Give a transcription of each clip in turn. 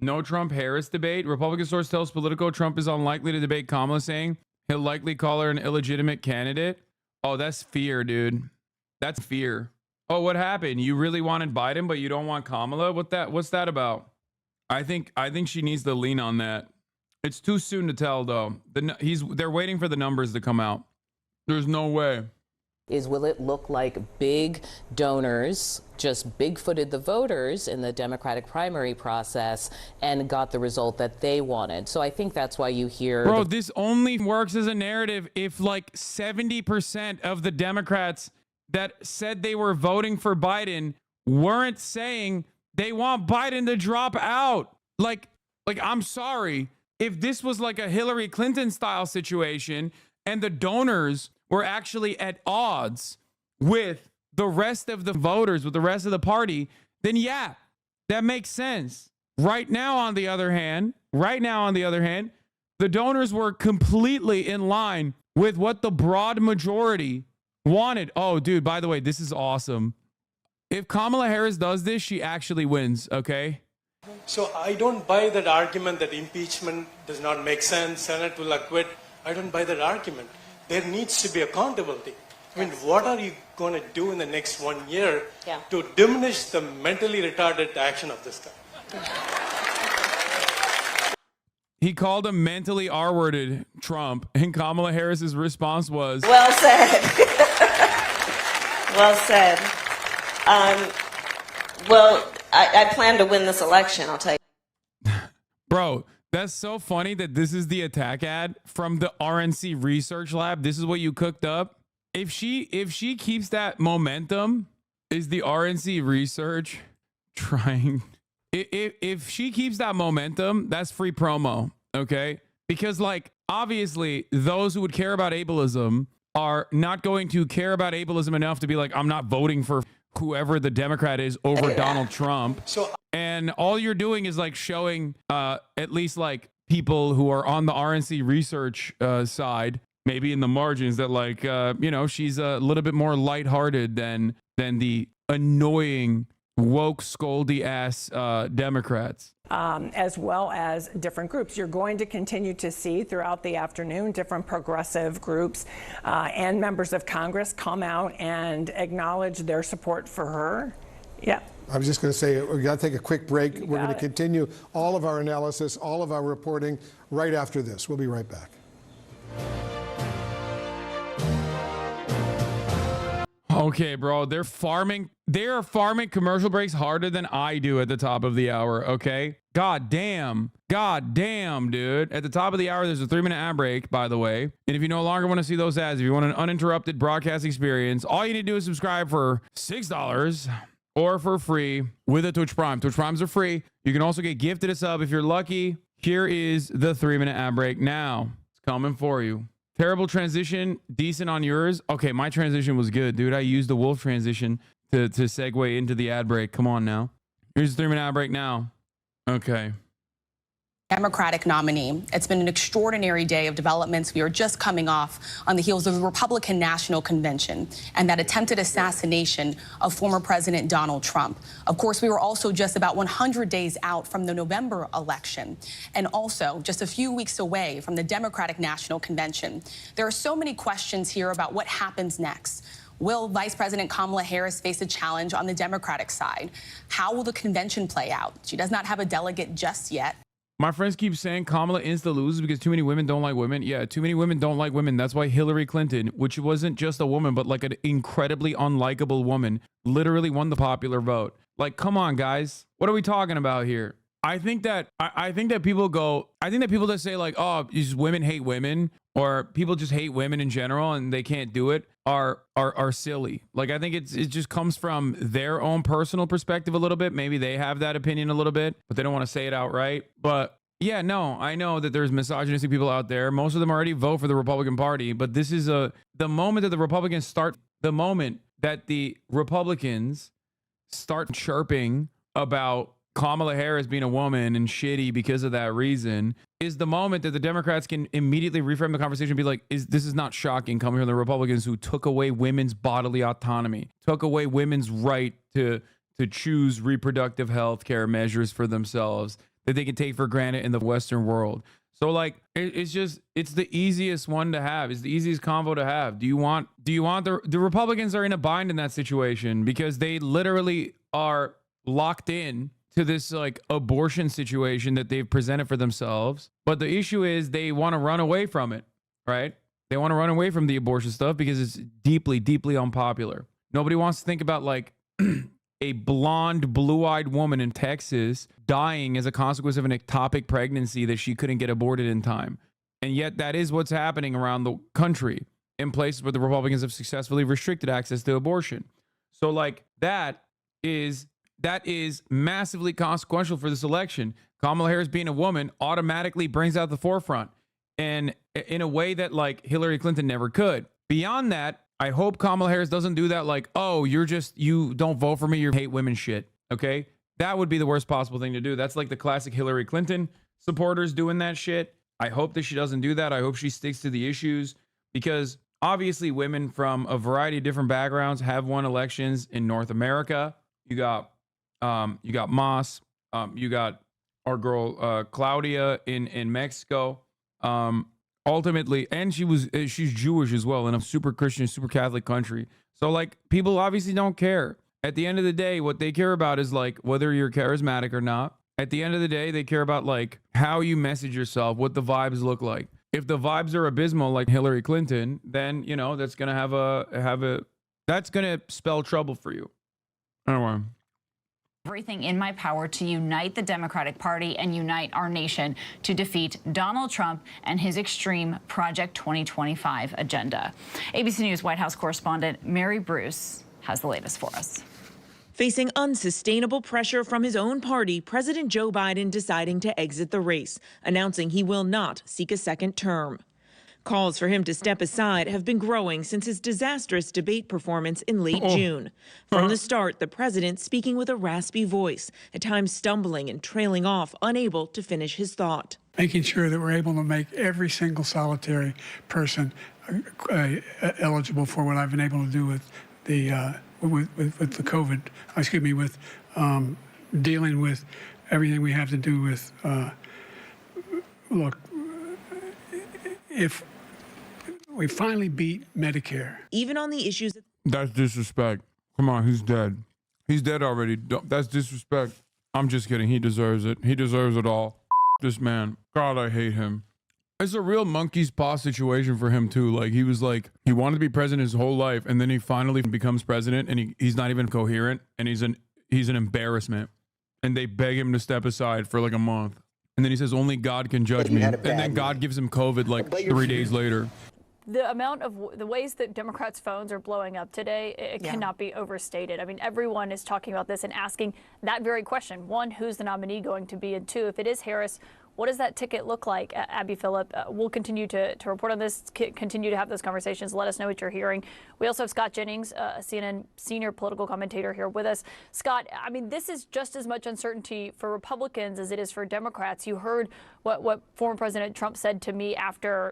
No Trump-Harris debate. Republican source tells Politico Trump is unlikely to debate Kamala, saying he'll likely call her an illegitimate candidate. Oh, that's fear, dude. That's fear. Oh, what happened? You really wanted Biden, but you don't want Kamala? What's that about? I think she needs to lean on that. It's too soon to tell, though. They're waiting for the numbers to come out. There's no way. Will it look like big donors just big-footed the voters in the Democratic primary process and got the result that they wanted? So I think that's why you hear... Bro, this only works as a narrative if like 70% of the Democrats that said they were voting for Biden weren't saying they want Biden to drop out. Like I'm sorry. If this was like a Hillary Clinton style situation and the donors were actually at odds with the rest of the voters, with the rest of the party, then yeah, that makes sense. Right now, on the other hand, the donors were completely in line with what the broad majority wanted. Oh, dude, by the way, this is awesome. If Kamala Harris does this, she actually wins, okay? So I don't buy that argument that impeachment does not make sense, Senate will acquit. I don't buy that argument. There needs to be accountability. I mean, what are you going to do in the next 1 year to diminish the mentally retarded action of this guy? He called him mentally R-worded Trump, and Kamala Harris's response was... Well said. Well said. Well, I plan to win this election, I'll tell you. Bro, that's so funny that this is the attack ad from the RNC Research Lab. This is what you cooked up. If she keeps that momentum, is the RNC Research trying... If she keeps that momentum, that's free promo, okay? Because, like, obviously, those who would care about ableism are not going to care about ableism enough to be like, I'm not voting for whoever the Democrat is over Donald Trump. And all you're doing is, like, showing at least, like, people who are on the RNC Research side, maybe in the margins, that, like, you know, she's a little bit more lighthearted than the annoying woke scoldy ass Democrats. As well as different groups. You're going to continue to see throughout the afternoon different progressive groups and members of Congress come out and acknowledge their support for her. Yeah. I was just going to say, we've got to take a quick break. We're going to continue all of our analysis, all of our reporting right after this. We'll be right back. Okay, bro, they're farming commercial breaks harder than I do at the top of the hour, okay? God damn, dude. At the top of the hour, there's a 3-minute ad break, by the way. And if you no longer want to see those ads, if you want an uninterrupted broadcast experience, all you need to do is subscribe for $6 or for free with a Twitch Prime. Twitch Primes are free. You can also get gifted a sub if you're lucky. Here is the 3-minute ad break now. It's coming for you. Terrible transition, decent on yours. Okay, my transition was good, dude. I used the wolf transition to segue into the ad break. Come on now. Here's the 3-minute ad break now. Okay. Democratic nominee. It's been an extraordinary day of developments. We are just coming off on the heels of the Republican National Convention and that attempted assassination of former President Donald Trump. Of course, we were also just about 100 days out from the November election and also just a few weeks away from the Democratic National Convention. There are so many questions here about what happens next. Will Vice President Kamala Harris face a challenge on the Democratic side? How will the convention play out? She does not have a delegate just yet. My friends keep saying Kamala insta loses because too many women don't like women. Yeah, too many women don't like women. That's why Hillary Clinton, which wasn't just a woman, but like an incredibly unlikable woman, literally won the popular vote. Like, come on, guys. What are we talking about here? I think that people that say like, oh, just women hate women, or people just hate women in general and they can't do it are silly. Like, I think it just comes from their own personal perspective a little bit. Maybe they have that opinion a little bit, but they don't want to say it outright. But yeah, no, I know that there's misogynistic people out there. Most of them already vote for the Republican Party, but this is the moment that the Republicans start chirping about Kamala Harris being a woman and shitty because of that reason is the moment that the Democrats can immediately reframe the conversation and be like, this is not shocking coming from the Republicans who took away women's bodily autonomy, took away women's right to choose reproductive health care measures for themselves. that they can take for granted in the Western world. So like, it's the easiest one to have. It's the easiest convo to have. Do you want the Republicans are in a bind in that situation because they literally are locked in to this like abortion situation that they've presented for themselves. But the issue is they want to run away from it, right? They want to run away from the abortion stuff because it's deeply, deeply unpopular. Nobody wants to think about like a blonde, blue-eyed woman in Texas dying as a consequence of an ectopic pregnancy that she couldn't get aborted in time. And yet that is what's happening around the country in places where the Republicans have successfully restricted access to abortion. So like that is massively consequential for this election. Kamala Harris being a woman automatically brings out the forefront, and in a way that like Hillary Clinton never could. Beyond that, I hope Kamala Harris doesn't do that like, oh, you don't vote for me, you hate women shit. Okay? That would be the worst possible thing to do. That's like the classic Hillary Clinton supporters doing that shit. I hope that she doesn't do that. I hope she sticks to the issues, because obviously women from a variety of different backgrounds have won elections in North America. You got Moss, you got our girl Claudia in Mexico. Ultimately, and she's Jewish as well in a super Christian, super Catholic country. So like people obviously don't care. At the end of the day, what they care about is like whether you're charismatic or not. At the end of the day, they care about like how you message yourself, what the vibes look like. If the vibes are abysmal like Hillary Clinton, then you know that's gonna that's gonna spell trouble for you. Anyway. Everything in my power to unite the Democratic Party and unite our nation to defeat Donald Trump and his extreme Project 2025 agenda. ABC News White House correspondent Mary Bruce has the latest for us. Facing unsustainable pressure from his own party, President Joe Biden deciding to exit the race, announcing he will not seek a second term. Calls for him to step aside have been growing since his disastrous debate performance in late June. From the start, the president speaking with a raspy voice, at times stumbling and trailing off, unable to finish his thought. Making sure that we're able to make every single solitary person eligible for what I've been able to do with the COVID, with dealing with everything we have to do with, look, if we finally beat Medicare. Even on the issues. That's disrespect. Come on, he's dead. He's dead already. That's disrespect. I'm just kidding. He deserves it. He deserves it all. This man. God, I hate him. It's a real monkey's paw situation for him too. Like he wanted to be president his whole life, and then he finally becomes president, and he's not even coherent, and he's an embarrassment. And they beg him to step aside for like a month. And then he says, only God can judge me. And then God gives him COVID like 3 days later. The amount of the ways that Democrats' phones are blowing up today, it cannot be overstated. I mean, everyone is talking about this and asking that very question. One, who's the nominee going to be? And two, if it is Harris, what does that ticket look like? Abby Phillip, we'll continue to report on this, continue to have those conversations. Let us know what you're hearing. We also have Scott Jennings, a CNN senior political commentator, here with us. Scott, I mean, this is just as much uncertainty for Republicans as it is for Democrats. You heard what former President Trump said to me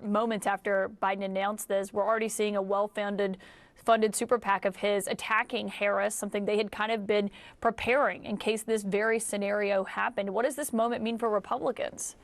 moments after Biden announced this. We're already seeing a well-funded super PAC of his attacking Harris, something they had kind of been preparing in case this very scenario happened. What does this moment mean for Republicans?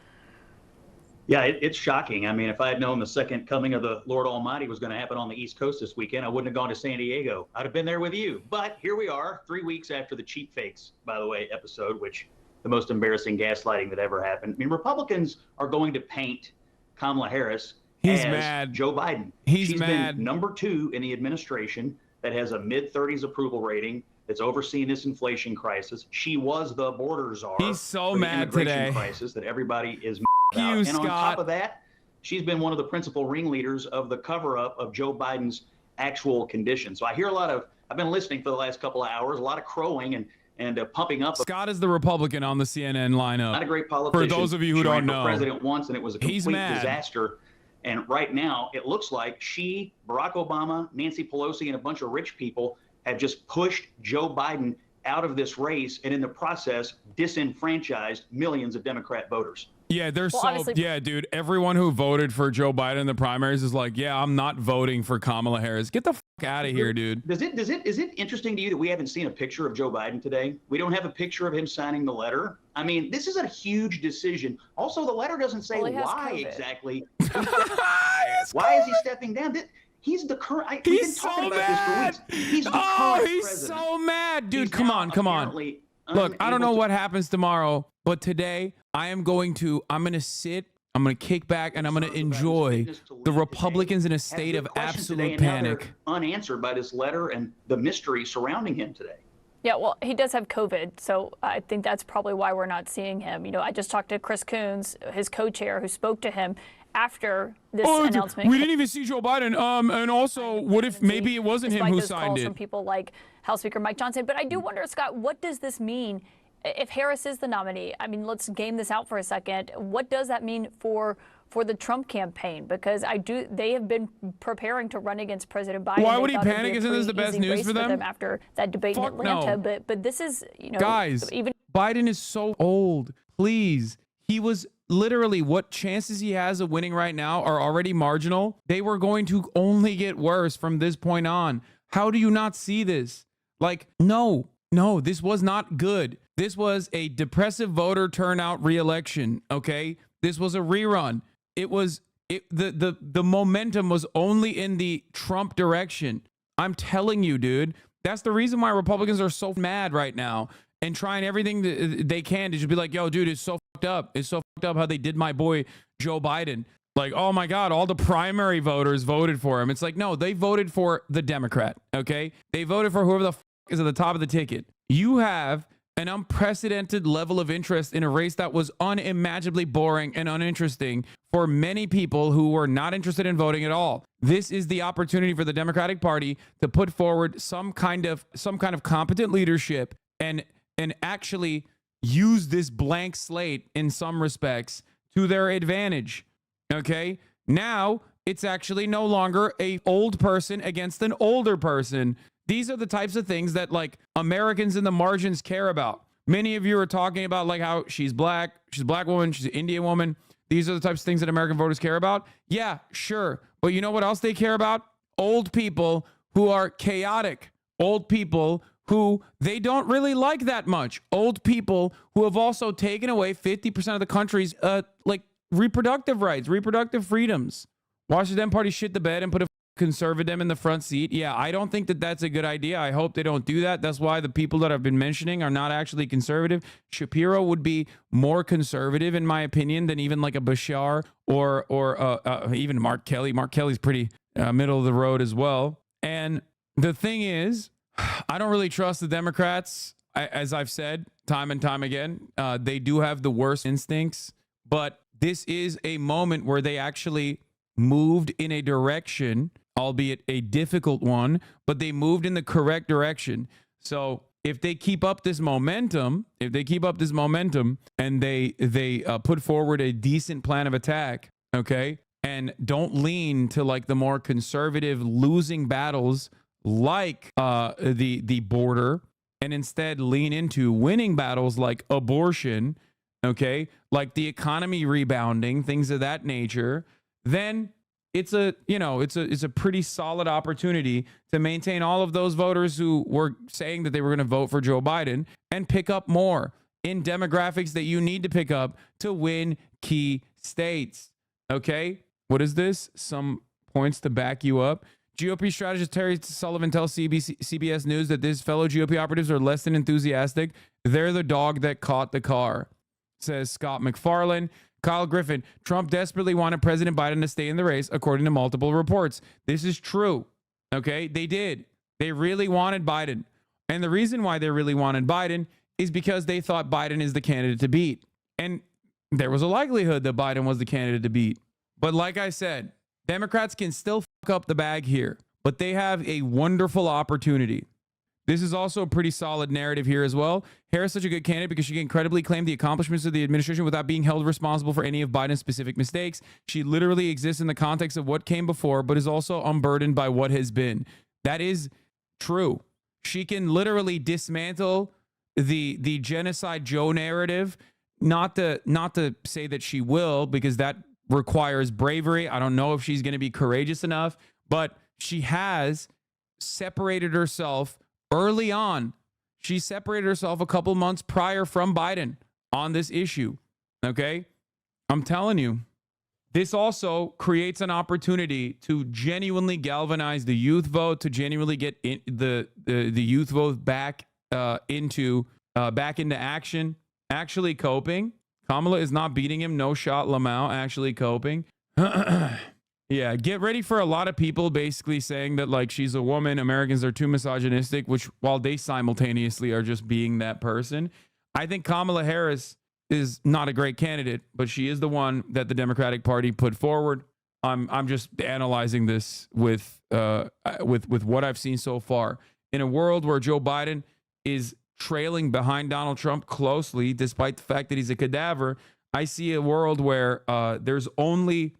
Yeah, it's shocking. I mean, if I had known the second coming of the Lord Almighty was going to happen on the East Coast this weekend, I wouldn't have gone to San Diego. I'd have been there with you. But here we are, 3 weeks after the cheap fakes, by the way, episode, which the most embarrassing gaslighting that ever happened. I mean, Republicans are going to paint Kamala Harris as mad. Joe Biden. She's been number 2 in the administration that has a mid-30s approval rating that's overseeing this inflation crisis. She was the border czar. He's so for the mad immigration today. crisis that everybody is about. You, and on top of that, she's been one of the principal ringleaders of the cover-up of Joe Biden's actual condition. So I hear I've been listening for the last couple of hours, a lot of crowing and pumping up. Scott is the Republican on the CNN lineup. Not a great politician. For those of you who don't know, president once, and it was a complete disaster. And right now, it looks like Barack Obama, Nancy Pelosi, and a bunch of rich people have just pushed Joe Biden out of this race and in the process disenfranchised millions of Democrat voters. Yeah, they're Well, yeah, dude. Everyone who voted for Joe Biden in the primaries is like, yeah, I'm not voting for Kamala Harris. Get the fuck out of here, dude. Is it interesting to you that we haven't seen a picture of Joe Biden today? We don't have a picture of him signing the letter. I mean, this is a huge decision. Also, the letter doesn't say why exactly. Why is he stepping down? He's the current. We've been talking about this for weeks. He's the current he's president. so mad, dude. He's Come now on, come on. apparently Look, I don't know unable to- what happens tomorrow, but today I'm going to sit, I'm going to kick back, and I'm going to enjoy the Republicans in a state of questions today, absolute and now they're panic. unanswered by this letter and the mystery surrounding him today. Yeah, well, he does have COVID, so I think that's probably why we're not seeing him. You know, I just talked to Chris Coons, his co-chair, who spoke to him after this announcement. We didn't even see Joe Biden. And also, what if maybe it wasn't him who signed calls it? From people like House Speaker Mike Johnson. But I do wonder, Scott, what does this mean if Harris is the nominee? I mean, let's game this out for a second. What does that mean for the Trump campaign? Because they have been preparing to run against President Biden. Why They would he thought it'd be panic? a Isn't this the pretty best easy news race for them? after that debate Fuck in Atlanta? no. But this is, you know, Guys, even Biden is so old. Please. He was literally, what chances he has of winning right now are already marginal. They were going to only get worse from this point on. How do you not see this? Like, no, this was not good. This was a depressive voter turnout re-election. Okay. This was a rerun. The momentum was only in the Trump direction. I'm telling you, dude, that's the reason why Republicans are so mad right now and trying everything that they can to just be like, yo, dude, it's so fucked up. It's so fucked up how they did my boy Joe Biden. Like, oh my God, all the primary voters voted for him. It's like, no, they voted for the Democrat. Okay. They voted for whoever the fuck is at the top of the ticket. You have an unprecedented level of interest in a race that was unimaginably boring and uninteresting for many people who were not interested in voting at all. This is the opportunity for the Democratic Party to put forward some kind of competent leadership and actually use this blank slate in some respects to their advantage. Okay? Now it's actually no longer an old person against an older person. These are the types of things that like Americans in the margins care about. Many of you are talking about like how she's a black woman, she's an Indian woman. These are the types of things that American voters care about. Yeah, sure. But you know what else they care about? Old people who are chaotic. Old people who they don't really like that much. Old people who have also taken away 50% of the country's like reproductive rights, reproductive freedoms. Watch the Dem Party shit the bed and put a conservative in the front seat. Yeah, I don't think that that's a good idea. I hope they don't do that. That's why the people that I've been mentioning are not actually conservative. Shapiro would be more conservative, in my opinion, than even like a Bashar or even Mark Kelly. Mark Kelly's pretty middle of the road as well. And the thing is, I don't really trust the Democrats. As I've said time and time again, they do have the worst instincts, but this is a moment where they actually moved in a direction, albeit a difficult one, but they moved in the correct direction. So if they keep up this momentum, and they put forward a decent plan of attack, okay, and don't lean to like the more conservative losing battles like the border, and instead lean into winning battles like abortion, okay, like the economy rebounding, things of that nature, then it's a pretty solid opportunity to maintain all of those voters who were saying that they were going to vote for Joe Biden and pick up more in demographics that you need to pick up to win key states. Okay, what is this? Some points to back you up. GOP strategist Terry Sullivan tells CBS News that his fellow GOP operatives are less than enthusiastic. They're the dog that caught the car, says Scott McFarlane. Kyle Griffin, Trump desperately wanted President Biden to stay in the race, according to multiple reports. This is true. Okay, they did. They really wanted Biden. And the reason why they really wanted Biden is because they thought Biden is the candidate to beat. And there was a likelihood that Biden was the candidate to beat. But like I said, Democrats can still fuck up the bag here, but they have a wonderful opportunity. This is also a pretty solid narrative here as well. Harris is such a good candidate because she can credibly claim the accomplishments of the administration without being held responsible for any of Biden's specific mistakes. She literally exists in the context of what came before, but is also unburdened by what has been. That is true. She can literally dismantle the genocide Joe narrative. Not to say that she will, because that requires bravery. I don't know if she's going to be courageous enough, but she has separated herself early on. She separated herself a couple months prior from Biden on this issue. Okay? I'm telling you, this also creates an opportunity to genuinely galvanize the youth vote, to genuinely get the youth vote back into action, actually coping. Kamala is not beating him. No shot, Lamau, actually coping. Yeah, get ready for a lot of people basically saying that, like, she's a woman, Americans are too misogynistic, which, while they simultaneously are just being that person. I think Kamala Harris is not a great candidate, but she is the one that the Democratic Party put forward. I'm just analyzing this with what I've seen so far. In a world where Joe Biden is trailing behind Donald Trump closely, despite the fact that he's a cadaver, I see a world where there's only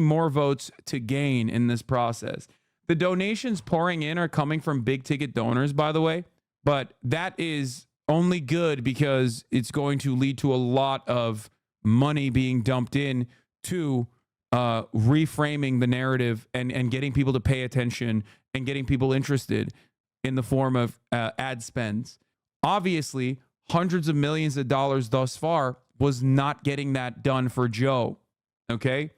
more votes to gain in this process. The donations pouring in are coming from big ticket donors, by the way, but that is only good because it's going to lead to a lot of money being dumped in to reframing the narrative and getting people to pay attention and getting people interested in the form of ad spends. Obviously, hundreds of millions of dollars thus far was not getting that done for Joe. Okay?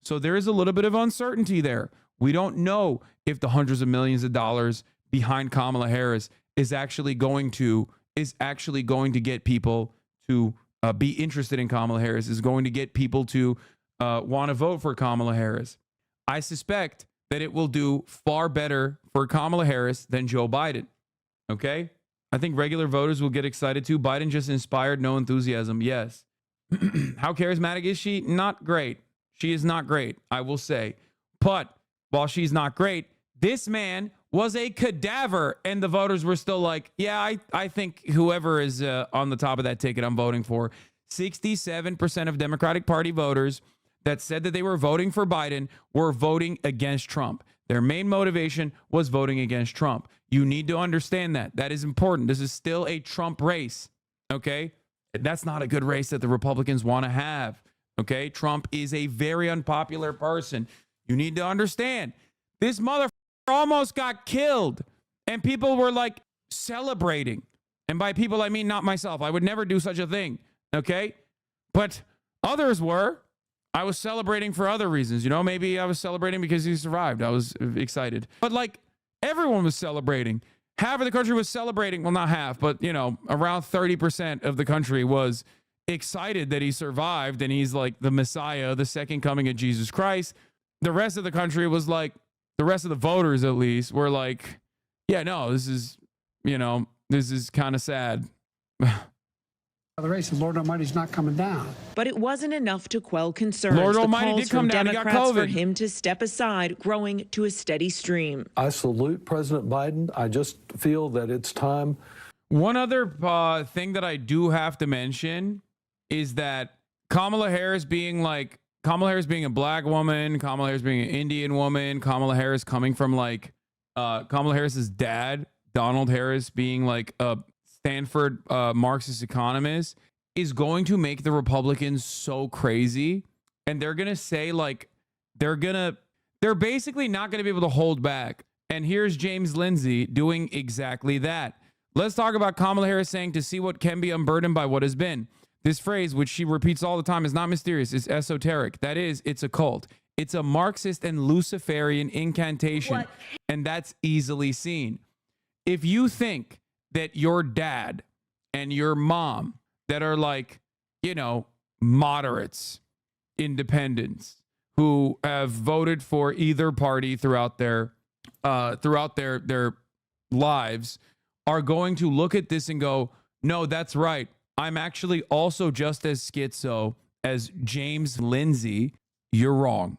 So there is a little bit of uncertainty there. We don't know if the hundreds of millions of dollars behind Kamala Harris is actually going to get people to be interested in Kamala Harris, is going to get people to want to vote for Kamala Harris. I suspect that it will do far better for Kamala Harris than Joe Biden. Okay? I think regular voters will get excited too. Biden just inspired no enthusiasm. Yes. How charismatic is she? Not great. She is not great, I will say. But while she's not great, this man was a cadaver, and the voters were still like, yeah, I think whoever is on the top of that ticket, I'm voting for. 67% of Democratic Party voters that said that they were voting for Biden were voting against Trump. Their main motivation was voting against Trump. You need to understand that. That is important. This is still a Trump race, okay? That's not a good race that the Republicans want to have, okay? Trump is a very unpopular person. You need to understand. This motherfucker almost got killed, and people were, like, celebrating. And by people, I mean not myself. I would never do such a thing, okay? But others were. I was celebrating for other reasons. You know, maybe I was celebrating because he survived. I was excited. But, like, everyone was celebrating. Half of the country was celebrating. Well, not half, but, you know, around 30% of the country was excited that he survived and he's like the Messiah, the second coming of Jesus Christ. The rest of the country was like, the rest of the voters at least were like, yeah, no, this is kind of sad. The race, the Lord Almighty's not coming down. But it wasn't enough to quell concerns. Lord the Almighty calls did come from down. He got Democrats for COVID. him to step aside, growing to a steady stream. I salute President Biden. I just feel that it's time. One other thing that I do have to mention is that Kamala Harris being a black woman, Kamala Harris being an Indian woman, Kamala Harris coming from like Kamala Harris's dad, Donald Harris, being like a Stanford Marxist economist, is going to make the Republicans so crazy. And they're going to say, like, they're basically not going to be able to hold back. And here's James Lindsay doing exactly that. Let's talk about Kamala Harris saying to see what can be unburdened by what has been. This phrase, which she repeats all the time, is not mysterious. It's esoteric. That is, it's a cult. It's a Marxist and Luciferian incantation. What? And that's easily seen. If you think that your dad and your mom that are like, you know, moderates, independents, who have voted for either party throughout their lives, are going to look at this and go, no, that's right. I'm actually also just as schizo as James Lindsay. You're wrong.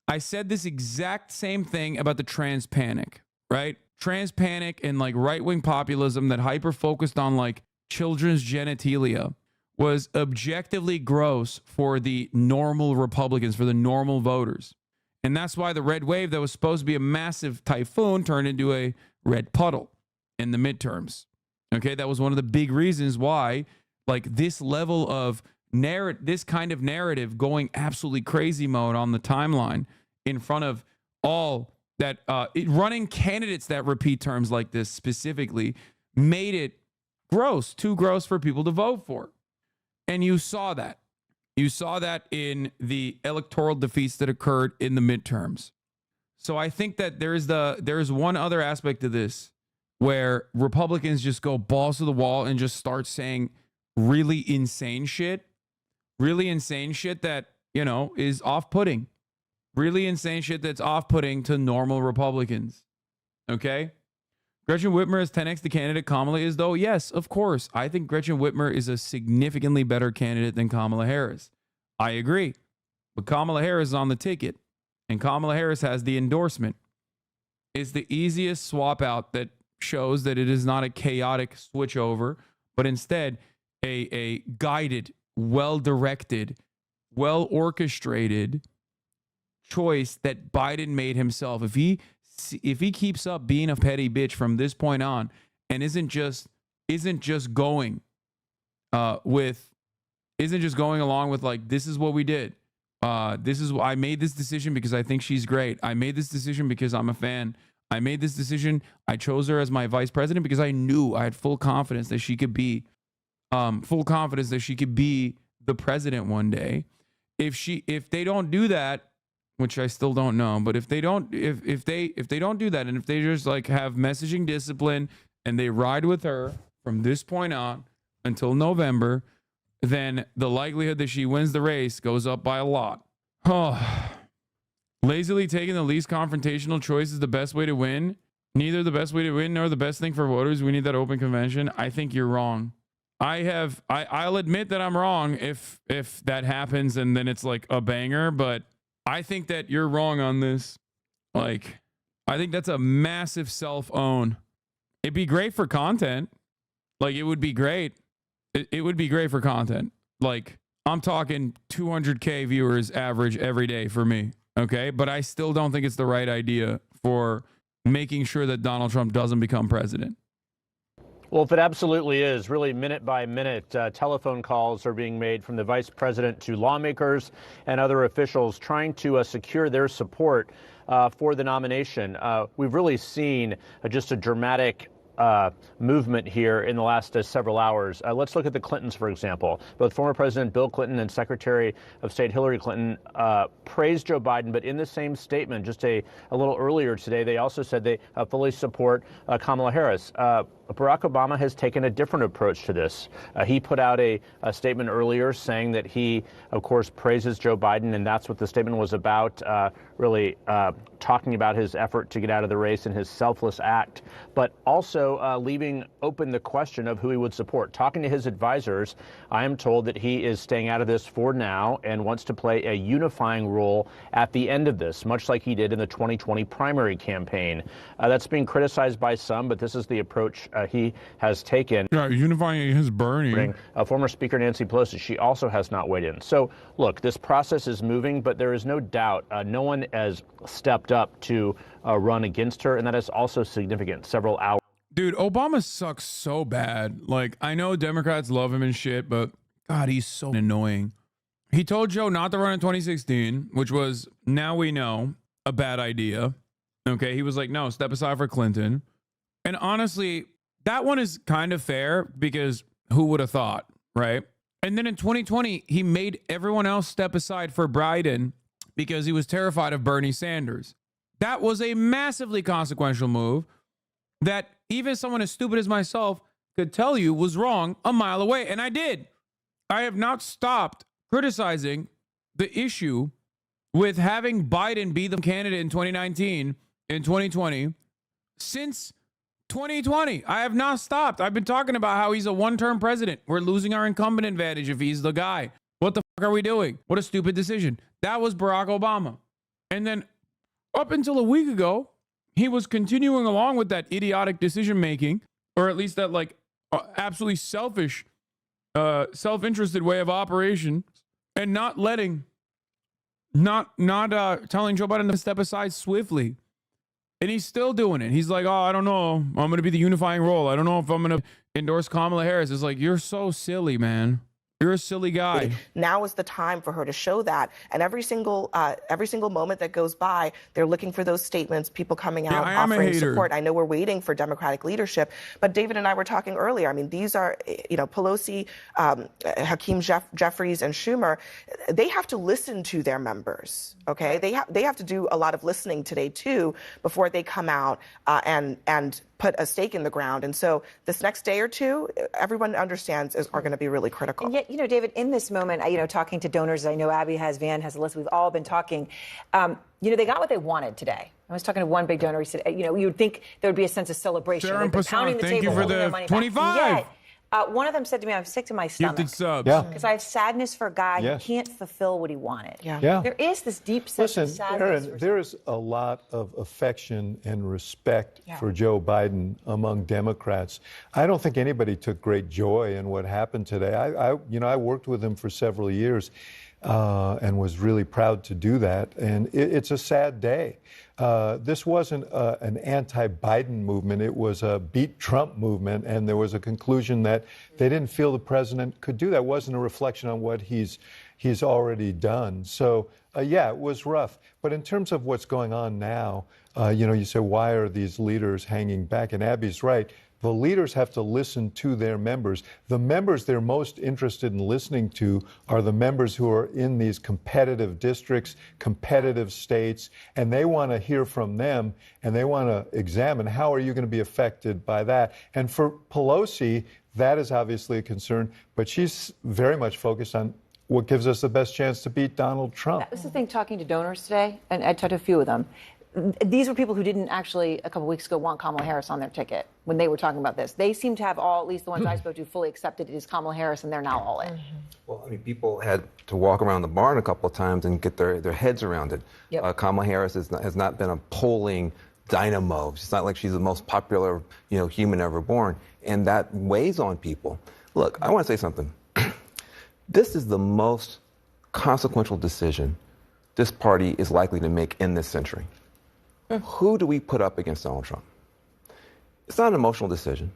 I said this exact same thing about the trans panic, right? Trans panic and like right-wing populism that hyper-focused on like children's genitalia was objectively gross for the normal Republicans, for the normal voters. And that's why the red wave that was supposed to be a massive typhoon turned into a red puddle. in the midterms. Okay, that was one of the big reasons why, like, this level of this kind of narrative going absolutely crazy mode on the timeline in front of all that running candidates that repeat terms like this specifically made it gross, too gross for people to vote for. And you saw that. You saw that in the electoral defeats that occurred in the midterms. So I think that there's one other aspect to this where Republicans just go balls to the wall and just start saying really insane shit that, you know, is off-putting. Really insane shit that's off-putting to normal Republicans. Okay? Gretchen Whitmer is 10x the candidate Kamala is, though. Yes, of course. I think Gretchen Whitmer is a significantly better candidate than Kamala Harris. I agree. But Kamala Harris is on the ticket, and Kamala Harris has the endorsement. It's the easiest swap out that shows that it is not a chaotic switchover, but instead a guided, well-directed, well-orchestrated choice that Biden made himself. If he keeps up being a petty bitch from this point on and isn't just going along with, like, this is what we did. I made this decision because I think she's great. I made this decision because I'm a fan. I made this decision. I chose her as my vice president because I knew I had full confidence that she could be the president one day. If they don't do that, which I still don't know, but if they don't do that, and if they just, like, have messaging discipline and they ride with her from this point on until November, then the likelihood that she wins the race goes up by a lot. Oh. Lazily taking the least confrontational choice is the best way to win. Neither the best way to win nor the best thing for voters. We need that open convention. I think you're wrong. I'll admit that I'm wrong if that happens and then it's like a banger, but I think that you're wrong on this. Like, I think that's a massive self-own. It'd be great for content. Like, it would be great. It would be great for content. Like, I'm talking 200K viewers average every day for me. Okay, but I still don't think it's the right idea for making sure that Donald Trump doesn't become president. Well, if it absolutely is, really minute by minute, telephone calls are being made from the vice president to lawmakers and other officials trying to secure their support for the nomination. We've really seen just a dramatic movement here in the last several hours. Let's look at the Clintons, for example. Both former President Bill Clinton and Secretary of State Hillary Clinton praised Joe Biden, but in the same statement just a little earlier today, they also said they fully support Kamala Harris. Barack Obama has taken a different approach to this. He put out a statement earlier saying that he, of course, praises Joe Biden, and that's what the statement was about, really talking about his effort to get out of the race and his selfless act, but also leaving open the question of who he would support. Talking to his advisors, I am told that he is staying out of this for now and wants to play a unifying role at the end of this, much like he did in the 2020 primary campaign. That's being criticized by some, but this is the approach he has taken. Yeah, unifying his Bernie. Former Speaker Nancy Pelosi, she also has not weighed in. So, look, this process is moving, but there is no doubt no one has stepped up to run against her, and that is also significant. Several hours. Dude, Obama sucks so bad. Like, I know Democrats love him and shit, but God, he's so annoying. He told Joe not to run in 2016, which was, now we know, a bad idea. Okay, he was like, no, step aside for Clinton. And honestly, that one is kind of fair because who would have thought, right? And then in 2020, he made everyone else step aside for Biden because he was terrified of Bernie Sanders. That was a massively consequential move that even someone as stupid as myself could tell you was wrong a mile away. And I did. I have not stopped criticizing the issue with having Biden be the candidate in 2019, in 2020, since 2020. I have not stopped. I've been talking about how he's a one-term president. We're losing our incumbent advantage if he's the guy. What the fuck are we doing? What a stupid decision. That was Barack Obama. And then up until a week ago, he was continuing along with that idiotic decision-making, or at least that, like, absolutely selfish, self-interested way of operation, and not telling Joe Biden to step aside swiftly. And he's still doing it. He's like, oh, I don't know. I'm going to be the unifying role. I don't know if I'm going to endorse Kamala Harris. It's like, you're so silly, man. You're a silly guy. Now is the time for her to show that. And every single moment that goes by, they're looking for those statements, people coming out, offering support. I know we're waiting for Democratic leadership, but David and I were talking earlier. I mean, these are, Pelosi, Hakeem Jeffries, and Schumer. They have to listen to their members. Okay, they have to do a lot of listening today too before they come out and put a stake in the ground. And so this next day or two, everyone understands are going to be really critical. And yet, David, in this moment, talking to donors, I know Abby has, Van has, Alyssa, we've all been talking. They got what they wanted today. I was talking to one big donor. He said, you would think there would be a sense of celebration. Sharon Passan, thank you for the 25. Yet, one of them said to me, I'm sick to my stomach. Gifted subs. Because I have sadness for a guy who can't fulfill what he wanted. There is this deep sense of sadness. Aaron, there is a lot of affection and respect for Joe Biden among Democrats. I don't think anybody took great joy in what happened today. I worked with him for several years and was really proud to do that. And it's a sad day. This wasn't an anti-Biden movement. It was a beat Trump movement, and there was a conclusion that they didn't feel the president could do that. It wasn't a reflection on what he's already done. So, it was rough. But in terms of what's going on now, you say, why are these leaders hanging back? And Abby's right. The leaders have to listen to their members. The members they're most interested in listening to are the members who are in these competitive districts, competitive states, and they want to hear from them, and they want to examine how are you going to be affected by that. And for Pelosi, that is obviously a concern, but she's very much focused on what gives us the best chance to beat Donald Trump. That was the thing, talking to donors today, and I talked to a few of them. These were people who didn't actually, a couple weeks ago, want Kamala Harris on their ticket when they were talking about this. They seem to have all, at least the ones I spoke to, fully accepted it is Kamala Harris, and they're now all in. Well, people had to walk around the barn a couple of times and get their heads around it. Kamala Harris has not been a polling dynamo. It's not like she's the most popular, human ever born, and that weighs on people. Look, I want to say something. This is the most consequential decision this party is likely to make in this century. Who do we put up against Donald Trump? It's not an emotional decision.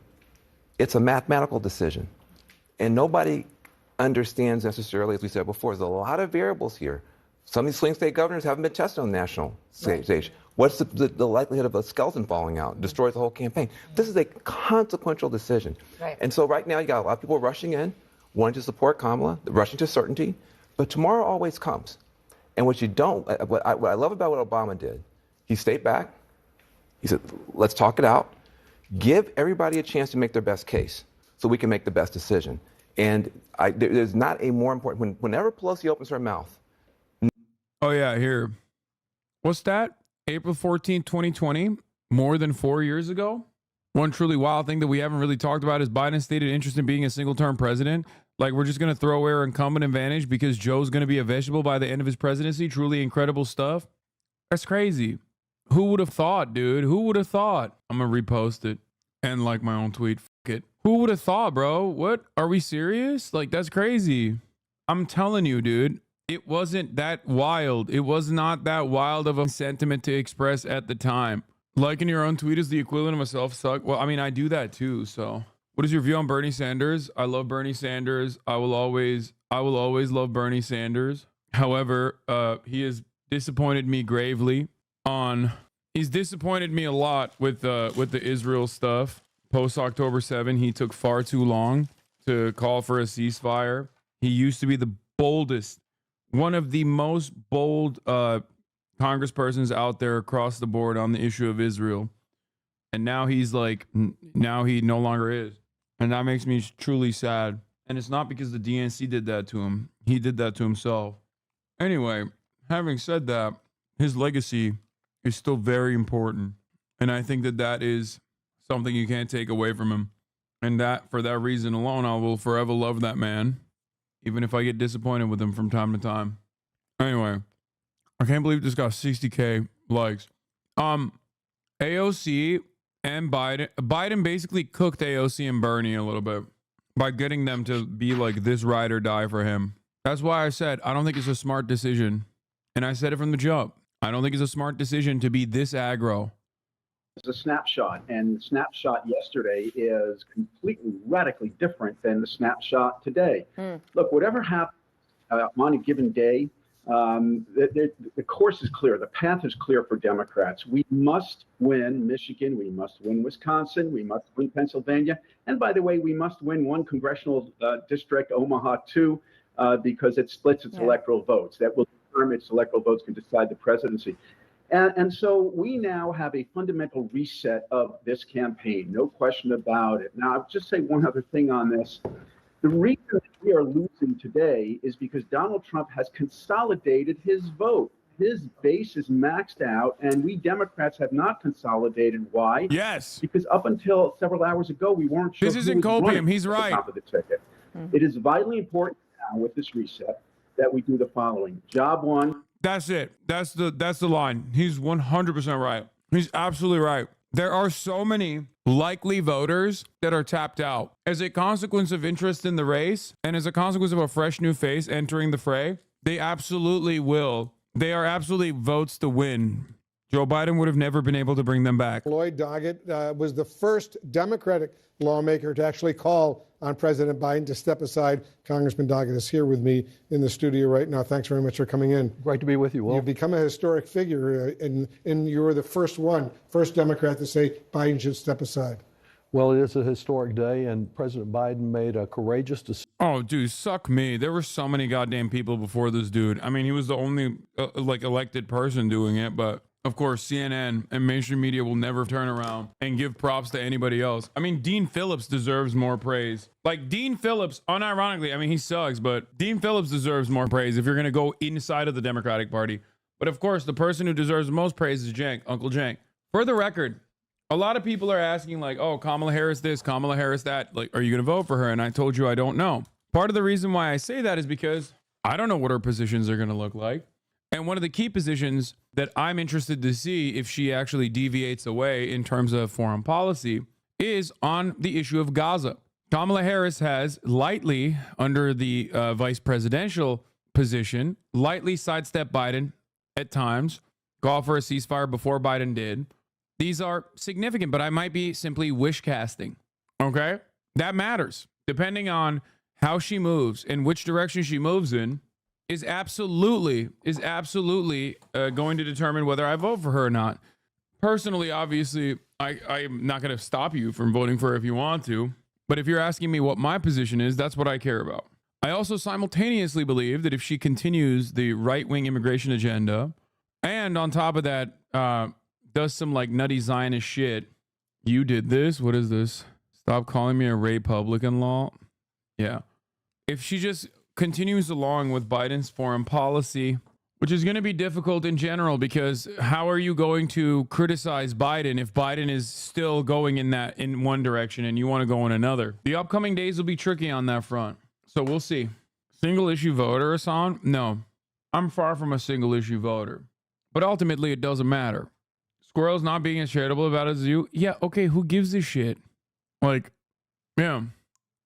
It's a mathematical decision. And nobody understands necessarily, as we said before, there's a lot of variables here. Some of these swing state governors haven't been tested on the national stage. What's the likelihood of a skeleton falling out? Destroys the whole campaign. This is a consequential decision. And so right now you got a lot of people rushing in, wanting to support Kamala, rushing to certainty. But tomorrow always comes. And what I love about what Obama did, he stayed back. He said, let's talk it out. Give everybody a chance to make their best case so we can make the best decision. And there's not a more important, whenever Pelosi opens her mouth. Oh, yeah, here. What's that? April 14, 2020, more than 4 years ago? One truly wild thing that we haven't really talked about is Biden's stated interest in being a single-term president. Like, we're just going to throw away our incumbent advantage because Joe's going to be a vegetable by the end of his presidency. Truly incredible stuff. That's crazy. Who would have thought, dude? Who would have thought? I'm going to repost it and like my own tweet. Fuck it. Who would have thought, bro? What? Are we serious? Like, that's crazy. I'm telling you, dude. It wasn't that wild. It was not that wild of a sentiment to express at the time. Liking your own tweet is the equivalent of a self-suck. Well, I mean, I do that too, so. What is your view on Bernie Sanders? I love Bernie Sanders. I will always love Bernie Sanders. However, he has disappointed me gravely he's disappointed me a lot with the Israel stuff. Post October 7, he took far too long to call for a ceasefire. He used to be the boldest, one of the most bold congresspersons out there across the board on the issue of Israel. And now he's like, now he no longer is. And that makes me truly sad. And it's not because the DNC did that to him. He did that to himself. Anyway, having said that, his legacy is still very important. And I think that is something you can't take away from him. And that, for that reason alone, I will forever love that man, even if I get disappointed with him from time to time. Anyway, I can't believe this got 60K likes. AOC and Biden basically cooked AOC and Bernie a little bit by getting them to be like this ride or die for him. That's why I said I don't think it's a smart decision. And I said it from the jump. I don't think it's a smart decision to be this aggro a snapshot, and the snapshot yesterday is completely radically different than the snapshot today. Look, whatever happens on a given day, the course is clear. The path is clear for Democrats. We must win Michigan. We must win Wisconsin. We must win Pennsylvania. And by the way, we must win one congressional district, Omaha, too, because it splits its electoral votes. That will determine its electoral votes can decide the presidency. And so we now have a fundamental reset of this campaign, no question about it. Now, I'll just say one other thing on this. The reason that we are losing today is because Donald Trump has consolidated his vote. His base is maxed out, and we Democrats have not consolidated. Why? Yes. Because up until several hours ago, we weren't sure. This isn't copium. He's right. Top of the ticket. It is vitally important now with this reset that we do the following. Job one. That's it. That's the line. He's 100% right. He's absolutely right. There are so many likely voters that are tapped out. As a consequence of interest in the race and as a consequence of a fresh new face entering the fray, they absolutely will. They are absolutely votes to win. Joe Biden would have never been able to bring them back. Lloyd Doggett was the first Democratic lawmaker to actually call on President Biden to step aside. Congressman Doggett is here with me in the studio right now. Thanks very much for coming in. Great to be with you, Will. You've become a historic figure, and you're the first Democrat to say Biden should step aside. Well, it is a historic day, and President Biden made a courageous decision. Oh, dude, suck me. There were so many goddamn people before this dude. I mean, he was the only elected person doing it, but of course, CNN and mainstream media will never turn around and give props to anybody else. I mean, Dean Phillips deserves more praise. Like Dean Phillips, unironically, I mean, he sucks, but Dean Phillips deserves more praise if you're going to go inside of the Democratic Party. But of course, the person who deserves the most praise is Cenk, Uncle Cenk. For the record, a lot of people are asking like, oh, Kamala Harris this, Kamala Harris that. Like, are you going to vote for her? And I told you I don't know. Part of the reason why I say that is because I don't know what her positions are going to look like. And one of the key positions that I'm interested to see if she actually deviates away in terms of foreign policy is on the issue of Gaza. Kamala Harris has lightly, under the vice presidential position, lightly sidestepped Biden at times, called for a ceasefire before Biden did. These are significant, but I might be simply wish casting. Okay? That matters. Depending on how she moves and which direction she moves in, is absolutely going to determine whether I vote for her or not. Personally, obviously, I'm not going to stop you from voting for her if you want to. But if you're asking me what my position is, that's what I care about. I also simultaneously believe that if she continues the right-wing immigration agenda, and on top of that, does some like nutty Zionist shit. You did this? What is this? Stop calling me a Republican law. Yeah. If she just continues along with Biden's foreign policy, which is going to be difficult in general, because how are you going to criticize Biden if Biden is still going in one direction and you want to go in another? The upcoming days will be tricky on that front. So we'll see. Single issue voter, Hassan? No, I'm far from a single issue voter, but ultimately it doesn't matter. Squirrel's not being as charitable about it as you. Yeah. Okay. Who gives a shit? Like, yeah.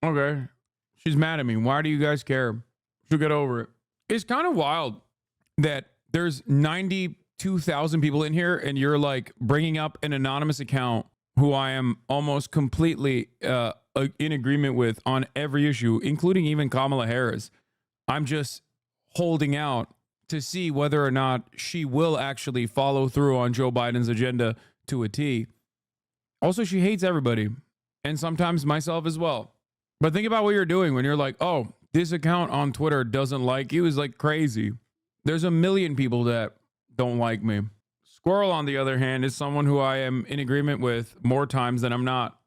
Okay. She's mad at me. Why do you guys care? She'll get over it. It's kind of wild that there's 92,000 people in here and you're like bringing up an anonymous account who I am almost completely in agreement with on every issue, including even Kamala Harris. I'm just holding out to see whether or not she will actually follow through on Joe Biden's agenda to a T. Also, she hates everybody, and sometimes myself as well. But think about what you're doing when you're like, oh, this account on Twitter doesn't like you, is like crazy. There's a million people that don't like me. Squirrel, on the other hand, is someone who I am in agreement with more times than I'm not.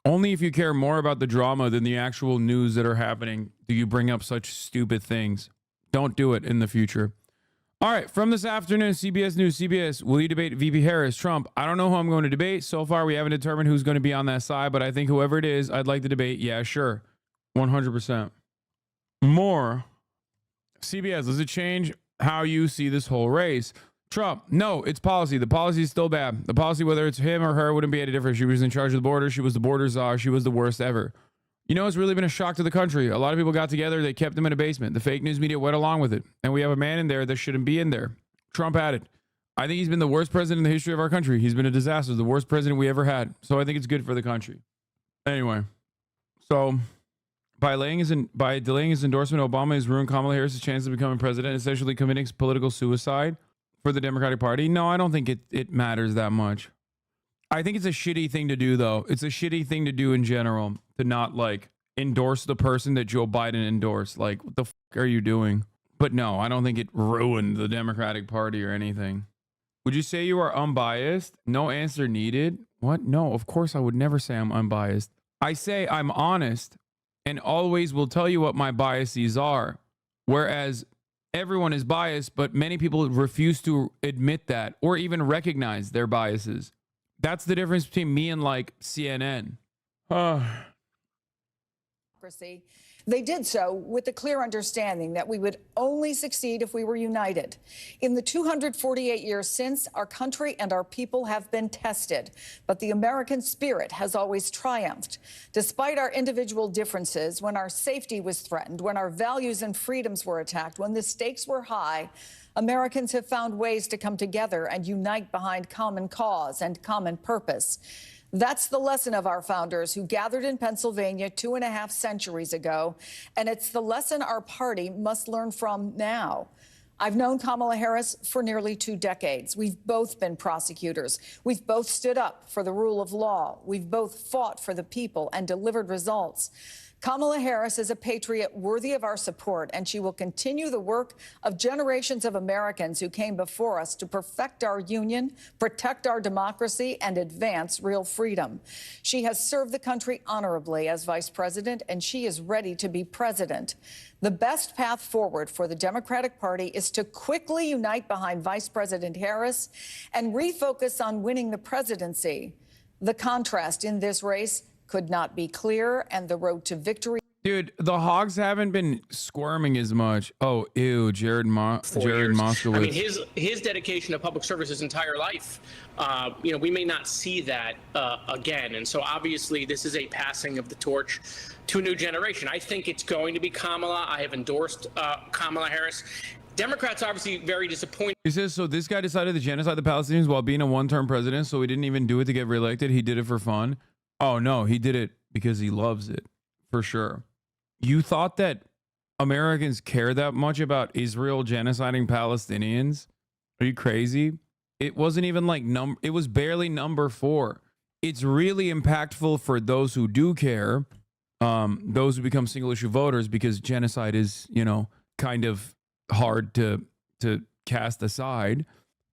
Only if you care more about the drama than the actual news that are happening do you bring up such stupid things. Don't do it in the future. All right, from this afternoon, CBS News. CBS, will you debate VP Harris, Trump? I don't know who I'm going to debate. So far, we haven't determined who's going to be on that side, but I think whoever it is, I'd like to debate. Yeah, sure. 100%. More. CBS, does it change how you see this whole race? Trump, no, it's policy. The policy is still bad. The policy, whether it's him or her, wouldn't be any different. She was in charge of the border. She was the border czar. She was the worst ever. You know, it's really been a shock to the country. A lot of people got together. They kept him in a basement. The fake news media went along with it. And we have a man in there that shouldn't be in there. Trump added, I think he's been the worst president in the history of our country. He's been a disaster, the worst president we ever had. So I think it's good for the country. Anyway, so by delaying his endorsement, Obama has ruined Kamala Harris' chance of becoming president, essentially committing political suicide for the Democratic Party. No, I don't think it matters that much. I think it's a shitty thing to do, though. It's a shitty thing to do in general, to not like endorse the person that Joe Biden endorsed. Like, what the fuck are you doing? But no, I don't think it ruined the Democratic Party or anything. Would you say you are unbiased? No answer needed. What? No, of course I would never say I'm unbiased. I say I'm honest and always will tell you what my biases are. Whereas everyone is biased, but many people refuse to admit that or even recognize their biases. That's the difference between me and like CNN. They did so with the clear understanding that we would only succeed if we were united. In the 248 years since, our country and our people have been tested, but the American spirit has always triumphed. Despite our individual differences, when our safety was threatened, when our values and freedoms were attacked, when the stakes were high, Americans have found ways to come together and unite behind common cause and common purpose. That's the lesson of our founders who gathered in Pennsylvania 2.5 centuries ago, and it's the lesson our party must learn from now. I've known Kamala Harris for nearly 2 decades. We've both been prosecutors. We've both stood up for the rule of law. We've both fought for the people and delivered results. Kamala Harris is a patriot worthy of our support, and she will continue the work of generations of Americans who came before us to perfect our union, protect our democracy, and advance real freedom. She has served the country honorably as vice president, and she is ready to be president. The best path forward for the Democratic Party is to quickly unite behind Vice President Harris and refocus on winning the presidency. The contrast in this race could not be clearer, and the road to victory. Dude, the hogs haven't been squirming as much. Oh, ew, Jared Moskowitz. I mean, his dedication to public service his entire life. We may not see that again, and so obviously this is a passing of the torch to a new generation. I think it's going to be Kamala. I have endorsed Kamala Harris. Democrats obviously very disappointed. He says, so this guy decided to genocide the Palestinians while being a one-term president, so he didn't even do it to get reelected. He did it for fun. Oh, no, he did it because he loves it, for sure. You thought that Americans care that much about Israel genociding Palestinians? Are you crazy? It wasn't even like it was barely number 4. It's really impactful for those who do care, those who become single issue voters, because genocide is, kind of hard to cast aside.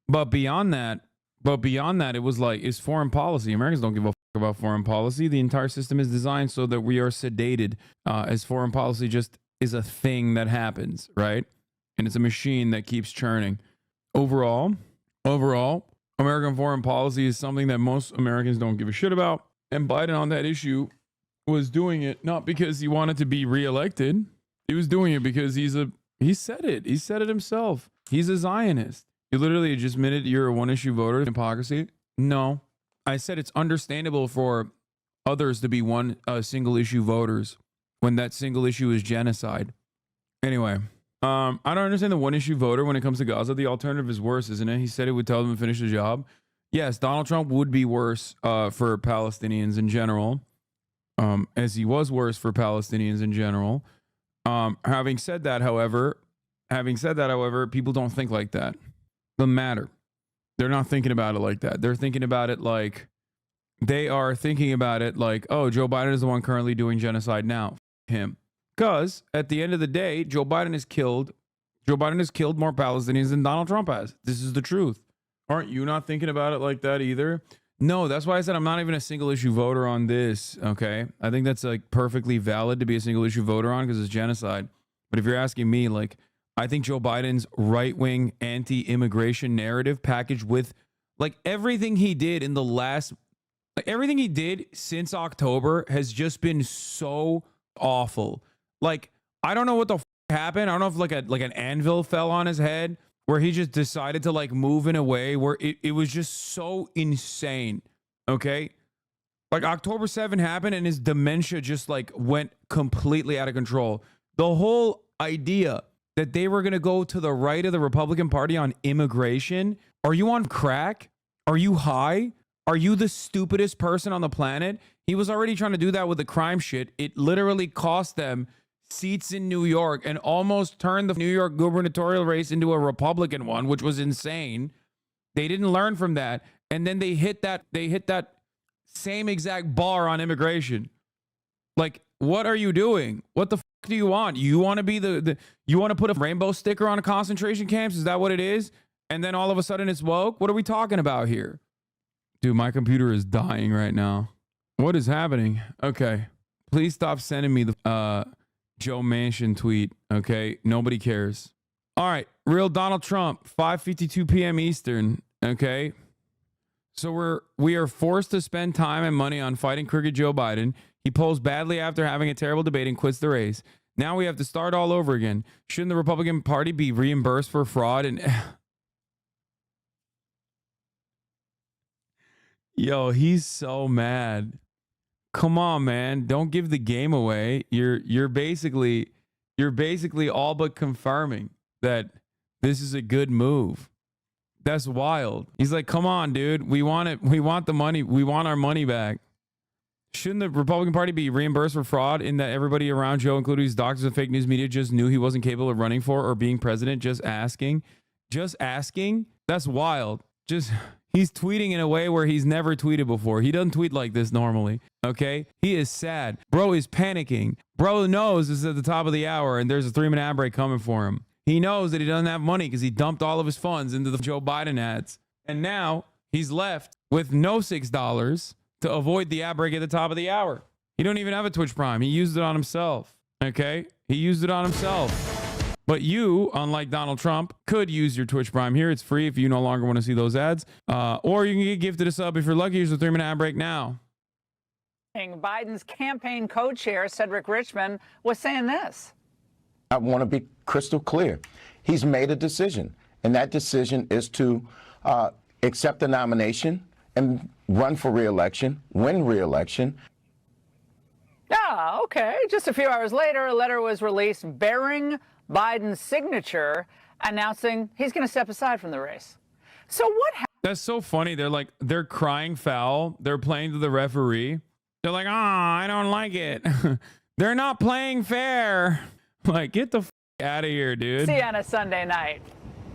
But beyond that, it was like, it's foreign policy. Americans don't give a fuck about foreign policy. The entire system is designed so that we are sedated, as foreign policy just is a thing that happens, right? And it's a machine that keeps churning. Overall, American foreign policy is something that most Americans don't give a shit about. And Biden on that issue was doing it not because he wanted to be reelected. He was doing it because he said it. He said it himself. He's a Zionist. You literally just admitted you're a one-issue voter. Hypocrisy? No. I said it's understandable for others to be single-issue voters when that single issue is genocide. Anyway, I don't understand the one-issue voter when it comes to Gaza. The alternative is worse, isn't it? He said it would tell them to finish the job. Yes, Donald Trump would be worse for Palestinians in general, as he was worse for Palestinians in general. Having said that, however, people don't think like that. Doesn't matter. They're not thinking about it like that. They're thinking about it like oh, Joe Biden is the one currently doing genocide now. Him. Because at the end of the day, Joe Biden has killed more Palestinians than Donald Trump has. This is the truth. Aren't you not thinking about it like that either? No, that's why I said I'm not even a single issue voter on this. Okay. I think that's like perfectly valid to be a single issue voter on because it's genocide. But if you're asking me, like, I think Joe Biden's right-wing anti-immigration narrative packaged with like everything he did everything he did since October has just been so awful. Like, I don't know what the happened. I don't know if like an anvil fell on his head where he just decided to like move in a way where it was just so insane. Okay. Like October 7 happened and his dementia just like went completely out of control. The whole idea that they were going to go to the right of the Republican Party on immigration? Are you on crack? Are you high? Are you the stupidest person on the planet? He was already trying to do that with the crime shit. It literally cost them seats in New York and almost turned the New York gubernatorial race into a Republican one, which was insane. They didn't learn from that. And then they hit that same exact bar on immigration. Like, what are you doing? What the fuck do you want? You want to be you want to put a rainbow sticker on a concentration camps? Is that what it is? And then all of a sudden it's woke? What are we talking about here? Dude, my computer is dying right now. What is happening? Okay. Please stop sending me the Joe Manchin tweet. Okay. Nobody cares. All right. Real Donald Trump, 5:52 p.m. Eastern. Okay. So we are forced to spend time and money on fighting crooked Joe Biden. He polls badly after having a terrible debate and quits the race. Now we have to start all over again. Shouldn't the Republican Party be reimbursed for fraud? And yo, he's so mad. Come on, man. Don't give the game away. You're basically all but confirming that this is a good move. That's wild. He's like, come on, dude. We want it. We want the money. We want our money back. Shouldn't the Republican Party be reimbursed for fraud in that everybody around Joe, including his doctors and fake news media, just knew he wasn't capable of running for or being president? Just asking. That's wild. He's tweeting in a way where he's never tweeted before. He doesn't tweet like this normally. Okay. He is sad. Bro is panicking. Bro knows this is at the top of the hour and there's a 3-minute ad break coming for him. He knows that he doesn't have money because he dumped all of his funds into the Joe Biden ads. And now he's left with no $6 to avoid the ad break at the top of the hour. He don't even have a Twitch Prime. He used it on himself. Okay. He used it on himself. But you, unlike Donald Trump, could use your Twitch Prime here. It's free if you no longer want to see those ads. Or you can get gifted a sub if you're lucky. Here's a 3-minute ad break now. Biden's campaign co-chair, Cedric Richmond, was saying this. I want to be crystal clear. He's made a decision, and that decision is to accept the nomination and run for re-election, win re-election. Yeah, okay. Just a few hours later, a letter was released bearing Biden's signature announcing he's going to step aside from the race. So what happened? That's so funny. They're crying foul. They're playing to the referee. They're like, I don't like it. They're not playing fair. Like, get the out of here, dude. See you on a Sunday night.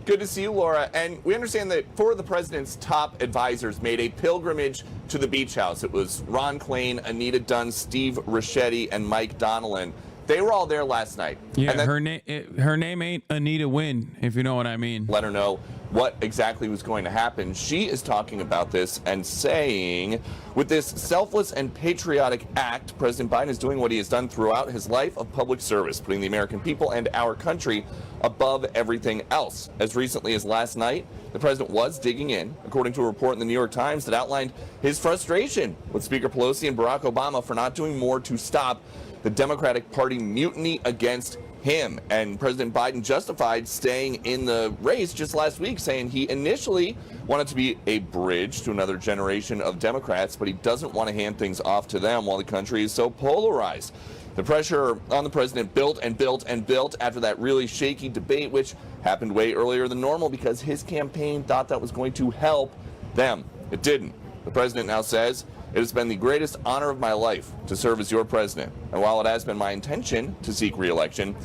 Good to see you, Laura. And we understand that 4 of the president's top advisors made a pilgrimage to the beach house. It was Ron Klain, Anita Dunn, Steve Ricchetti, and Mike Donnellan. They were all there last night. Yeah, and her name ain't Anita Wynn, if you know what I mean. Let her know what exactly was going to happen. She is talking about this and saying, with this selfless and patriotic act, President Biden is doing what he has done throughout his life of public service, putting the American people and our country above everything else. As recently as last night, the president was digging in, according to a report in the New York Times that outlined his frustration with Speaker Pelosi and Barack Obama for not doing more to stop the Democratic Party mutiny against him. And President Biden justified staying in the race just last week, saying he initially wanted to be a bridge to another generation of Democrats, but he doesn't want to hand things off to them while the country is so polarized. The pressure on the president built and built and built after that really shaky debate, which happened way earlier than normal because his campaign thought that was going to help them. It didn't. The president now says, "It has been the greatest honor of my life to serve as your president. And while it has been my intention to seek re-election,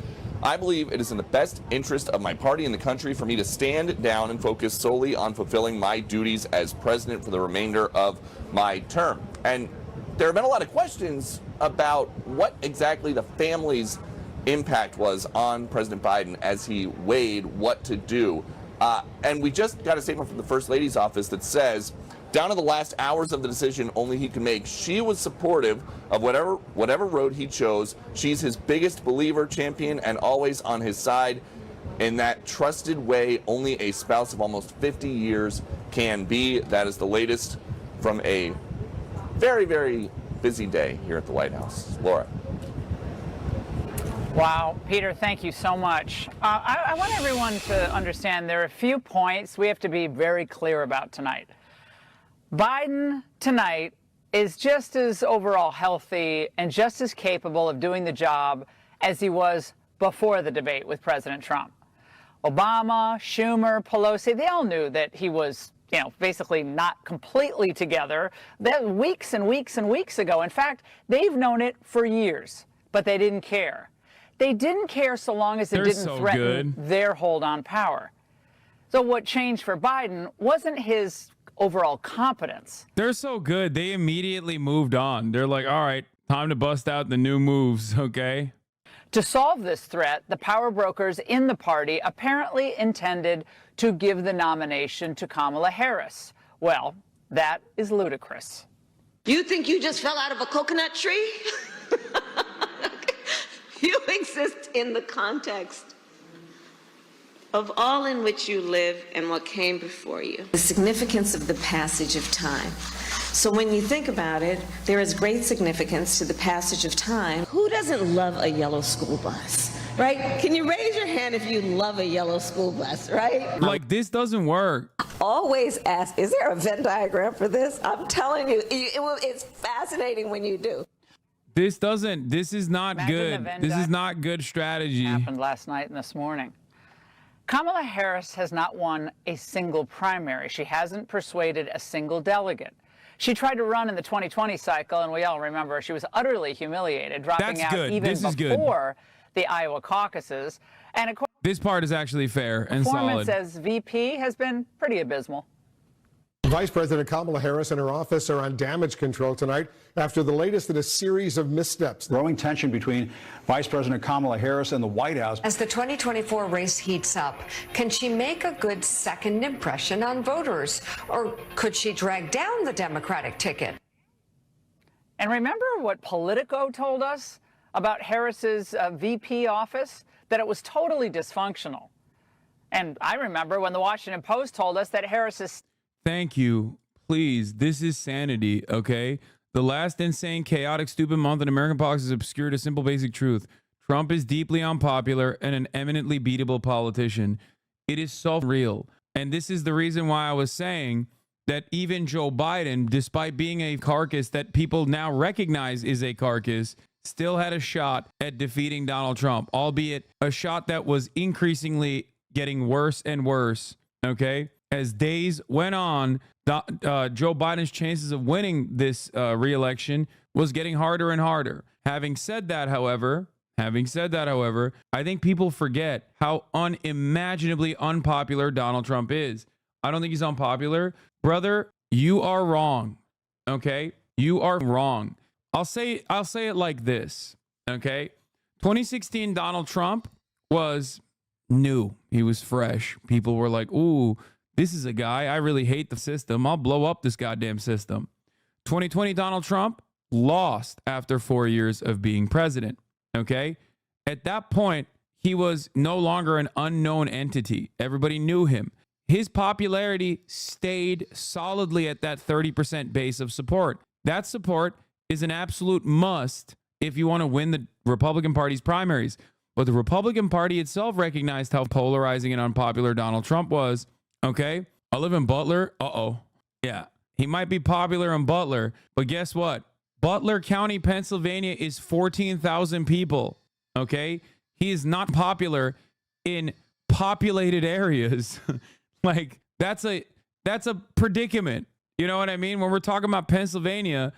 I believe it is in the best interest of my party and the country for me to stand down and focus solely on fulfilling my duties as president for the remainder of my term." And there have been a lot of questions about what exactly the family's impact was on President Biden as he weighed what to do. And we just got a statement from the First Lady's office that says, down to the last hours of the decision only he could make, she was supportive of whatever road he chose. She's his biggest believer, champion, and always on his side in that trusted way only a spouse of almost 50 years can be. That is the latest from a very, very busy day here at the White House. Laura. Wow, Peter, thank you so much. I want everyone to understand there are a few points we have to be very clear about tonight. Biden tonight is just as overall healthy and just as capable of doing the job as he was before the debate with President Trump. Obama, Schumer, Pelosi, they all knew that he was, basically not completely together. That weeks and weeks and weeks ago. In fact, they've known it for years, but they didn't care. They didn't care so long as it didn't threaten their hold on power. So what changed for Biden wasn't his overall competence. They're so good. They immediately moved on. They're like, all right, time to bust out the new moves, okay? To solve this threat, the power brokers in the party apparently intended to give the nomination to Kamala Harris. Well, that is ludicrous. You think you just fell out of a coconut tree? You exist in the context of all in which you live and what came before you. The significance of the passage of time. So when you think about it, there is great significance to the passage of time. Who doesn't love a yellow school bus, right? Can you raise your hand if you love a yellow school bus, right? Like, this doesn't work. Always ask, is there a Venn diagram for this? I'm telling you, it's fascinating when you do. This is not good. This is not good strategy. Happened last night and this morning. Kamala Harris has not won a single primary. She hasn't persuaded a single delegate. She tried to run in the 2020 cycle, and we all remember she was utterly humiliated, dropping out even before the Iowa caucuses. And of course, this part is actually fair and performance solid. as VP has been pretty abysmal. Vice President Kamala Harris and her office are on damage control tonight after the latest in a series of missteps. Growing tension between Vice President Kamala Harris and the White House. As the 2024 race heats up, can she make a good second impression on voters? Or could she drag down the Democratic ticket? And remember what Politico told us about Harris's VP office? That it was totally dysfunctional. And I remember when the Washington Post told us that Harris's... Thank you. Please, this is sanity, okay? The last insane, chaotic, stupid month in American politics has obscured a simple, basic truth. Trump is deeply unpopular and an eminently beatable politician. It is so real. And this is the reason why I was saying that even Joe Biden, despite being a carcass that people now recognize is a carcass, still had a shot at defeating Donald Trump, albeit a shot that was increasingly getting worse and worse, okay? As days went on, Joe Biden's chances of winning this re-election was getting harder and harder. Having said that, however, I think people forget how unimaginably unpopular Donald Trump is. I don't think he's unpopular. Brother, you are wrong. Okay? You are wrong. I'll say it like this. Okay? 2016 Donald Trump was new. He was fresh. People were like, ooh, this is a guy. I really hate the system. I'll blow up this goddamn system. 2020 Donald Trump lost after 4 years of being president. Okay? At that point, he was no longer an unknown entity. Everybody knew him. His popularity stayed solidly at that 30% base of support. That support is an absolute must if you want to win the Republican Party's primaries. But the Republican Party itself recognized how polarizing and unpopular Donald Trump was. Okay, I live in Butler. Yeah, he might be popular in Butler, but guess what? Butler County, Pennsylvania is 14,000 people. Okay, he is not popular in populated areas. Like, that's a predicament. You know what I mean? When we're talking about Pennsylvania,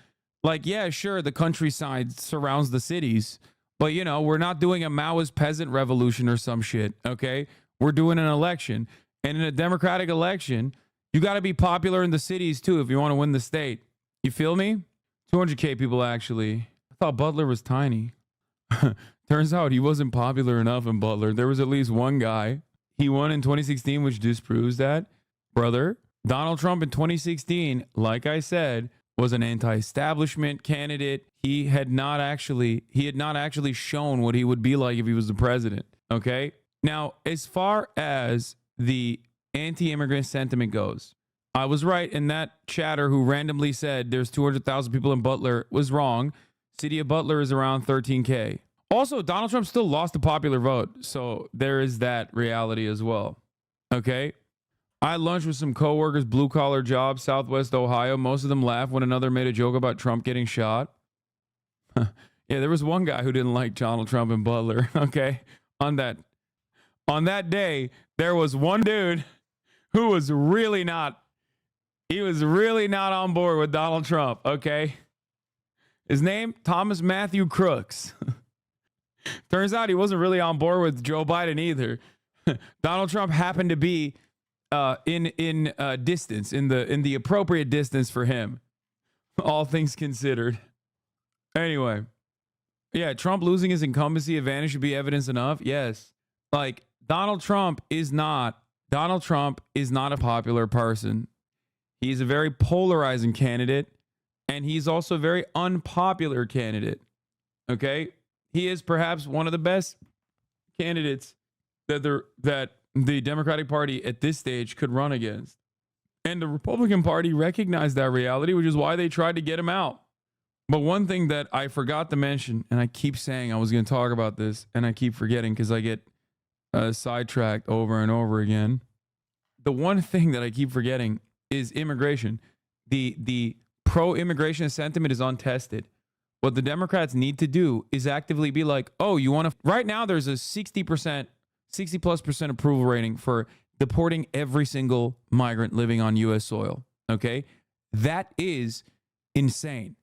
like, yeah, sure, the countryside surrounds the cities, but we're not doing a Maoist peasant revolution or some shit. Okay, we're doing an election. And in a Democratic election, you got to be popular in the cities, too, if you want to win the state. You feel me? 200K people, actually. I thought Butler was tiny. Turns out he wasn't popular enough in Butler. There was at least one guy. He won in 2016, which disproves that. Brother, Donald Trump in 2016, like I said, was an anti-establishment candidate. He had not actually shown what he would be like if he was the president. Okay? Now, as far as the anti-immigrant sentiment goes, I was right, and that chatter who randomly said there's 200,000 people in Butler was wrong. City of Butler is around 13K. Also, Donald Trump still lost the popular vote, so there is that reality as well. Okay? I had lunch with some coworkers, blue-collar jobs, Southwest Ohio. Most of them laughed when another made a joke about Trump getting shot. Yeah, there was one guy who didn't like Donald Trump in Butler. Okay? on that day, there was one dude who was really not on board with Donald Trump, okay? His name, Thomas Matthew Crooks. Turns out he wasn't really on board with Joe Biden either. Donald Trump happened to be in distance, in the appropriate distance for him, all things considered. Anyway, yeah, Trump losing his incumbency advantage should be evidence enough. Yes, like Donald Trump is not a popular person. He's a very polarizing candidate, and he's also a very unpopular candidate. Okay, he is perhaps one of the best candidates that the Democratic Party at this stage could run against. And the Republican Party recognized that reality, which is why they tried to get him out. But one thing that I forgot to mention, and I keep saying I was going to talk about this, and I keep forgetting because I get sidetracked over and over again. The one thing that I keep forgetting is immigration. The pro-immigration sentiment is untested. What the Democrats need to do is actively be like, oh, you want to... Right now, there's a 60% approval rating for deporting every single migrant living on U.S. soil. Okay? That is insane.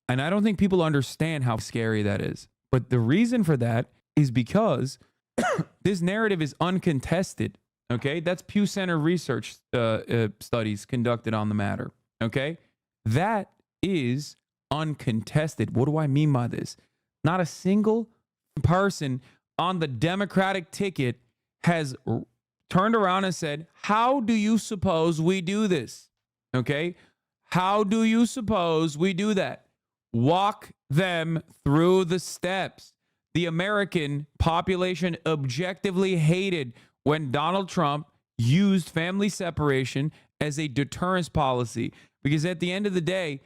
And I don't think people understand how scary that is. But the reason for that is because this narrative is uncontested. Okay? That's Pew Center research studies conducted on the matter. Okay? That is uncontested. What do I mean by this? Not a single person on the Democratic ticket has turned around and said, how do you suppose we do this? Okay? How do you suppose we do that? Walk them through the steps. The American population objectively hated when Donald Trump used family separation as a deterrence policy. Because at the end of the day,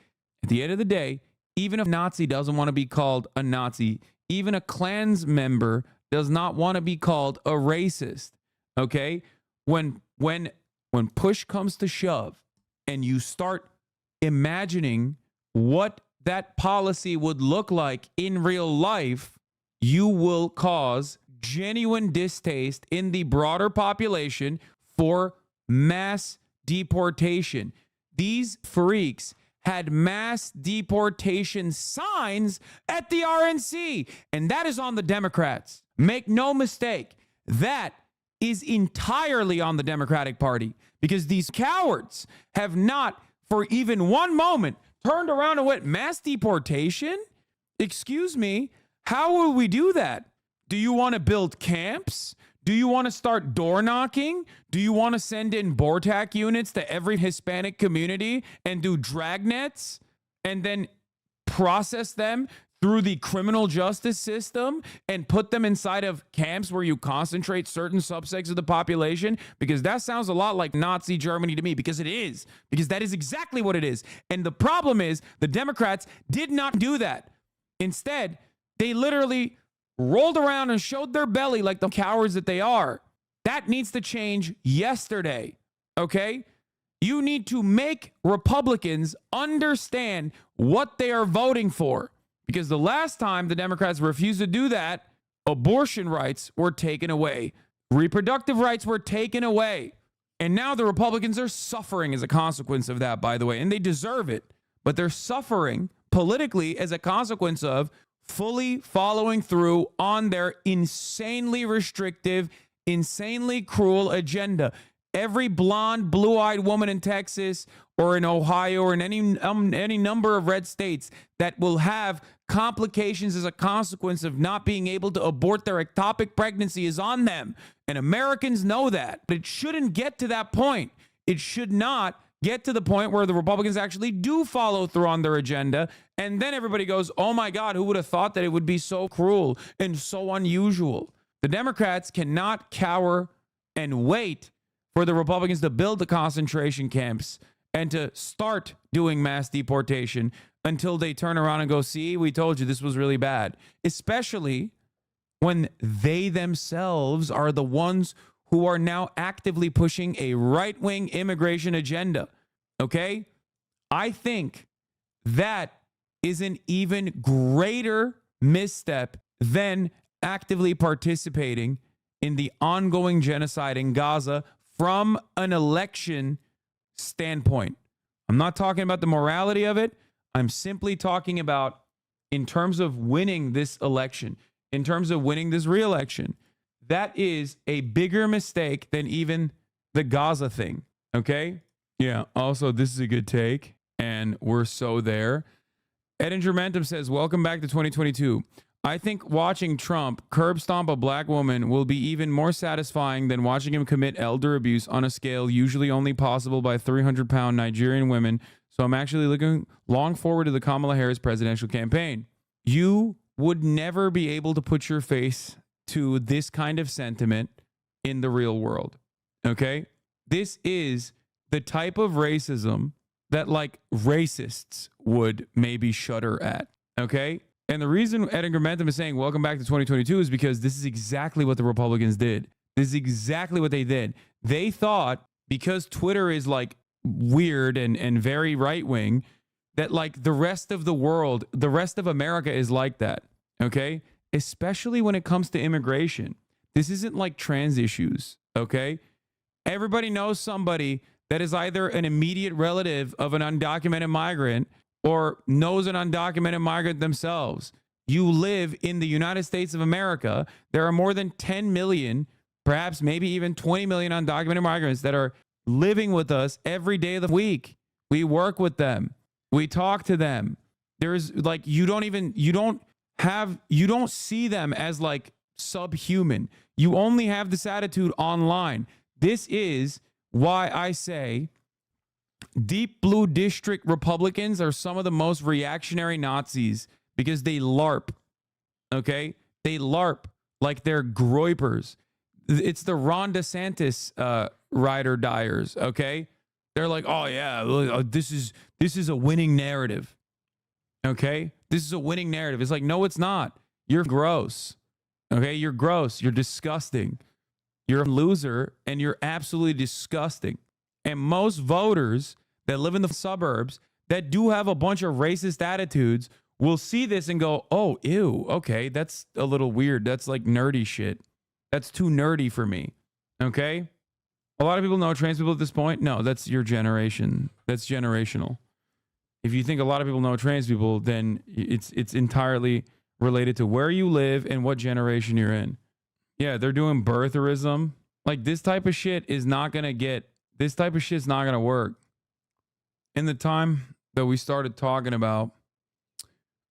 even if a Nazi doesn't want to be called a Nazi, even a Klans member does not want to be called a racist. Okay? When push comes to shove and you start imagining what that policy would look like in real life, you will cause genuine distaste in the broader population for mass deportation. These freaks had mass deportation signs at the RNC, and that is on the Democrats. Make no mistake, that is entirely on the Democratic Party, because these cowards have not, for even one moment, turned around and went, mass deportation? Excuse me, how will we do that? Do you want to build camps? Do you want to start door knocking? Do you want to send in BORTAC units to every Hispanic community and do dragnets and then process them through the criminal justice system and put them inside of camps where you concentrate certain subsects of the population? Because that sounds a lot like Nazi Germany to me, because it is. Because that is exactly what it is. And the problem is the Democrats did not do that. Instead, they literally rolled around and showed their belly like the cowards that they are. That needs to change yesterday, okay? You need to make Republicans understand what they are voting for. Because the last time the Democrats refused to do that, abortion rights were taken away. Reproductive rights were taken away. And now the Republicans are suffering as a consequence of that, by the way, and they deserve it. But they're suffering politically as a consequence of fully following through on their insanely restrictive, insanely cruel agenda. Every blonde, blue-eyed woman in Texas or in Ohio or in any number of red states that will have complications as a consequence of not being able to abort their ectopic pregnancy is on them. And Americans know that. But it shouldn't get to that point. It should not get to the point where the Republicans actually do follow through on their agenda. And then everybody goes, oh my God, who would have thought that it would be so cruel and so unusual? The Democrats cannot cower and wait for the Republicans to build the concentration camps and to start doing mass deportation until they turn around and go, see, we told you this was really bad. Especially when they themselves are the ones who are now actively pushing a right-wing immigration agenda. Okay? I think that is an even greater misstep than actively participating in the ongoing genocide in Gaza from an election standpoint. I'm not talking about the morality of it. I'm simply talking about in terms of winning this election, in terms of winning this re-election. That is a bigger mistake than even the Gaza thing. Okay? Yeah. Also, this is a good take, and we're so there. Edinger Mentum says, welcome back to 2022. I think watching Trump curb stomp a black woman will be even more satisfying than watching him commit elder abuse on a scale usually only possible by 300-pound Nigerian women. So I'm actually looking long forward to the Kamala Harris presidential campaign. You would never be able to put your face to this kind of sentiment in the real world. Okay? This is the type of racism that like racists would maybe shudder at. Okay? And the reason Edinger Mentum is saying welcome back to 2022 is because this is exactly what the Republicans did. This is exactly what they did. They thought because Twitter is like weird and very right-wing, that like the rest of the world, the rest of America is like that. Okay? Especially when it comes to immigration. This isn't like trans issues. Okay? Everybody knows somebody that is either an immediate relative of an undocumented migrant or knows an undocumented migrant themselves. You live in the United States of America. There are more than 10 million, perhaps maybe even 20 million undocumented migrants that are living with us every day of the week. We work with them. We talk to them. There's like, you don't see them as like subhuman. You only have this attitude online. This is why I say deep blue district Republicans are some of the most reactionary Nazis because they LARP. Okay? They LARP like they're groypers. It's the Ron DeSantis ride or diers. Okay? They're like, oh yeah, this is a winning narrative. Okay? This is a winning narrative. It's like, no, it's not. You're gross. Okay? You're gross. You're disgusting. You're a loser and you're absolutely disgusting. And most voters that live in the suburbs that do have a bunch of racist attitudes will see this and go, oh, ew, okay, that's a little weird. That's like nerdy shit. That's too nerdy for me. Okay? A lot of people know trans people at this point. No, that's your generation. That's generational. If you think a lot of people know trans people, then it's entirely related to where you live and what generation you're in. Yeah, they're doing birtherism. Like this type of shit is not going to work. In the time that we started talking about,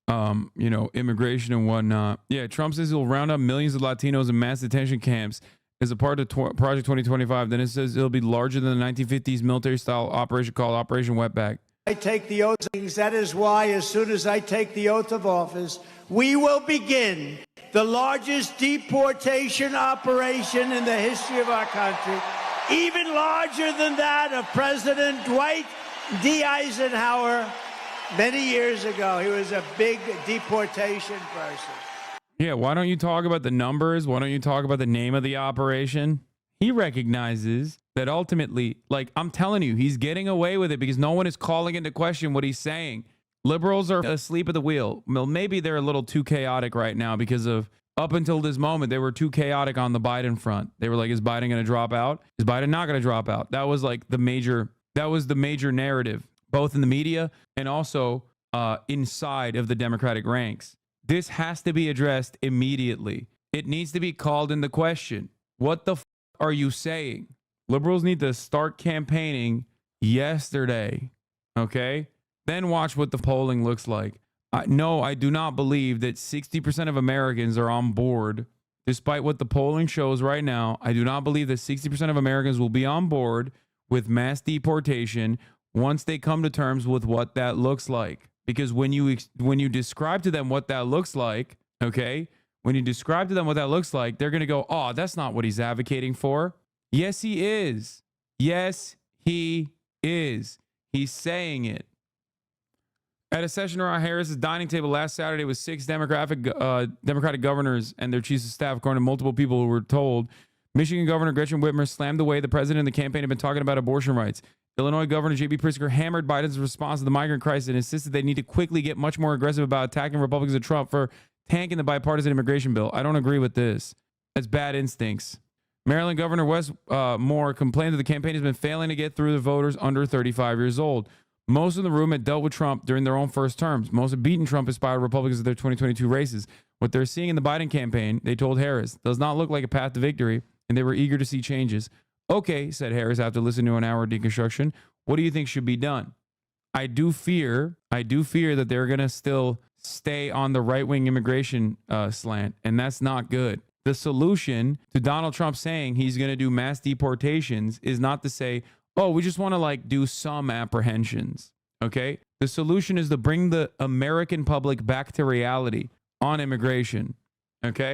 immigration and whatnot. Yeah, Trump says he'll round up millions of Latinos in mass detention camps as a part of Project 2025. Then it says it'll be larger than the 1950s military-style operation called Operation Wetback. I take the oath. That is why, as soon as I take the oath of office, we will begin the largest deportation operation in the history of our country, even larger than that of President Dwight D. Eisenhower many years ago. He was a big deportation person. Yeah, why don't you talk about the numbers? Why don't you talk about the name of the operation? He recognizes that ultimately, like I'm telling you, he's getting away with it because no one is calling into question what he's saying. Liberals are asleep at the wheel. Well, maybe they're a little too chaotic right now because of up until this moment, they were too chaotic on the Biden front. They were like, is Biden going to drop out? Is Biden not going to drop out? That was like the major narrative, both in the media and also inside of the Democratic ranks. This has to be addressed immediately. It needs to be called into question. What the are you saying? Liberals need to start campaigning yesterday. Okay? Then watch what the polling looks like. No, I do not believe that 60% of Americans are on board. Despite what the polling shows right now, I do not believe that 60% of Americans will be on board with mass deportation once they come to terms with what that looks like. Because when you describe to them what that looks like, okay, when you describe to them what that looks like, they're going to go, oh, that's not what he's advocating for. Yes, he is. Yes, he is. He's saying it. At a session around Harris's dining table last Saturday with 6 Democratic governors and their chiefs of staff, according to multiple people who were told, Michigan Governor Gretchen Whitmer slammed away the president and the campaign had been talking about abortion rights. Illinois Governor J.B. Pritzker hammered Biden's response to the migrant crisis and insisted they need to quickly get much more aggressive about attacking Republicans and Trump for tanking the bipartisan immigration bill. I don't agree with this. That's bad instincts. Maryland Governor Wes Moore complained that the campaign has been failing to get through the voters under 35 years old. Most in the room had dealt with Trump during their own first terms. Most had beaten Trump-inspired Republicans in their 2022 races. What they're seeing in the Biden campaign, they told Harris, does not look like a path to victory, and they were eager to see changes. Okay, said Harris after listening to an hour of deconstruction. What do you think should be done? I do fear that they're going to still stay on the right-wing immigration slant, and that's not good. The solution to Donald Trump saying he's going to do mass deportations is not to say, oh, we just want to do some apprehensions. Okay. The solution is to bring the American public back to reality on immigration. Okay.